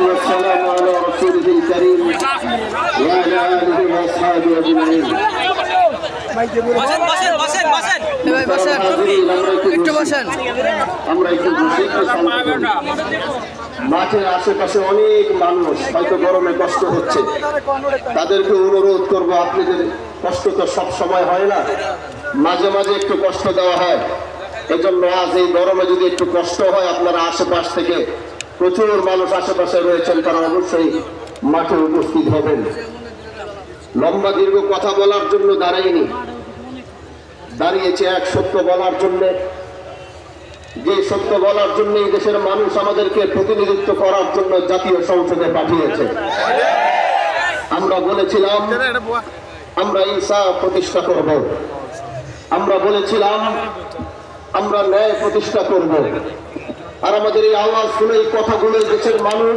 والسلام على رسوله الكريم وعلى آله وأصحابه أجمعين। মাঠের আশেপাশে অনেক মানুষ হয়তো গরমে কষ্ট হচ্ছে, তাদেরকে অনুরোধ করবো, আপনাদের কষ্ট তো সব সময় হয় না, মাঝে মাঝে একটু কষ্ট দেওয়া হয়। এজন্য আজ এই গরমে যদি একটু কষ্ট হয়, আপনারা আশেপাশ থেকে প্রচুর মানুষ আশেপাশে রয়েছেন, তারা অবশ্যই মাঠে উপস্থিত হবেন। লম্বা দীর্ঘ কথা বলার জন্য দাঁড়াইনি, দাঁড়িয়েছে এক সত্য বলার জন্য। যে সত্য বলার জন্য এই দেশের মানুষ আমাদেরকে প্রতিনিধিত্ব করার জন্য জাতীয় সংসদে পাঠিয়েছে। আমরা বলেছিলাম আমরা ইনসাফ প্রতিষ্ঠা করব, আমরা বলেছিলাম আমরা ন্যায় প্রতিষ্ঠা করব। আর আমাদের এই আওয়াজগুলো, এই কথাগুলো দেশের মানুষ,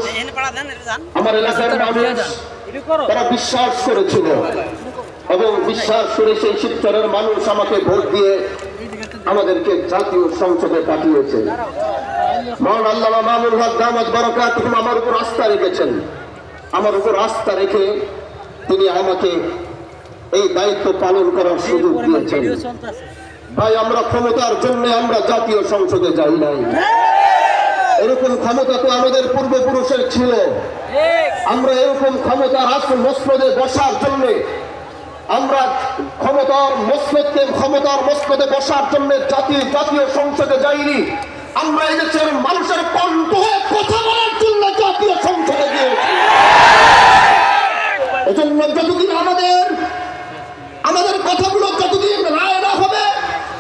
আমার এলাকার মানুষ, তারা বিশ্বাস করেছিল এবং বিশ্বাস করে সেই শিবচরের মানুষ আমাকে ভোট দিয়ে আমাদেরকে জাতীয় সংসদে পাঠিয়েছে। মহান আল্লামা মামুনুল হক দামাত বারাকাতুহুম আমার উপর আস্থা রেখেছেন। আমার উপর আস্থা রেখে তিনি আমাকে এই দায়িত্ব পালন করার সুযোগ দিয়েছেন। ভাই, আমরা ক্ষমতার জন্য আমরা জাতীয় সংসদে যাই নাই। এরকম ক্ষমতা তো আমাদের পূর্বপুরুষের ছিল। আমরা এরকম ক্ষমতার আসল মসনদে বসার জন্য, আমরা ক্ষমতার মসনদে বসার জন্য জাতীয় সংসদে যাইনি। আমরা এই দেশের মানুষের কণ্ঠ হয়ে কথা বলার জন্য জাতীয় সংসদে গিয়েছি। এজন্য যতদিন আমাদের কথাগুলো যতদিন রায় না হবে,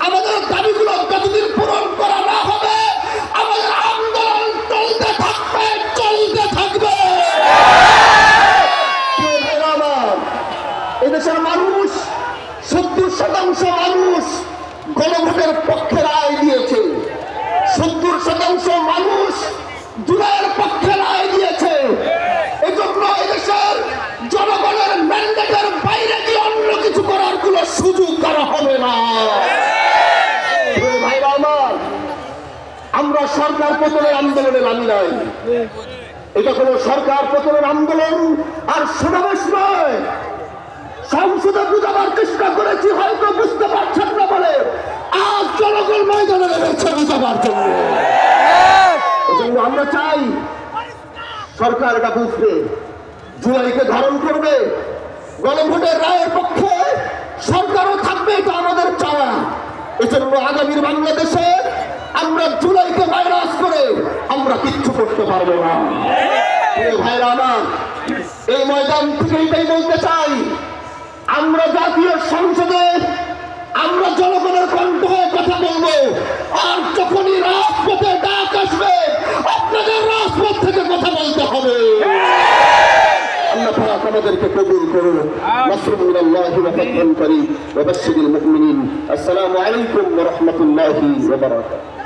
আমাদের দাবিগুলো যতদিন পূরণ করা না হবে, আমাদের আন্দোলন চলতে থাকবে। এদেশের মানুষ 70% মানুষ গণভোটের পক্ষে রায় দিয়েছে। 70% মানুষ জুলাইয়ের পক্ষে রায় দিয়েছে। এজন্য এদেশের জনগণের ম্যান্ডেটের বাইরে গিয়ে অন্য কিছু করার কোন সুযোগ করা হবে না। ভাইরা আমার, আমরা সরকার পতনের আন্দোলনে নামি নাই। এটা কোন সরকার পতনের আন্দোলন আর সমাবেশ নয়। সংসদে বুঝাবার চেষ্টা করেছি, হয়তো বুঝতে পারছেন না বলে আজ জনগণ ময়দানে নেমেছে বুঝাবার জন্য। এজন্য আমরা চাই সরকার এটা বুঝবে, জুলাইকে ধারণ করবে, গণভোটের রায়ের পক্ষে সরকারও থাকবে, এটা আমাদের চাওয়া। এজন্য আগামীর বাংলাদেশে আমরা জুলাইকে মাইনাস করে আমরা কিচ্ছু করতে পারবো না। ভাইরা আমার, এই ময়দান থেকে এটাই বলতে চাই, আমরা জাতীয় সংসদে আমরা জনগণের কণ্ঠ হয়ে কথা বলবো। আর যখনই রাজপথে ডাক আসবে, আপনাদের রাজপথ থেকে কথা বলতে হবে। আল্লাহ পাক আমাদেরকে কবুল করুন। নাসরুম মিনাল্লাহি ওয়া ফাতহুন করিম ওয়া বাশশিরিল মুমিনিন। আসসালামু আলাইকুম ওয়া রাহমাতুল্লাহি ওয়া বারাকাতুহু।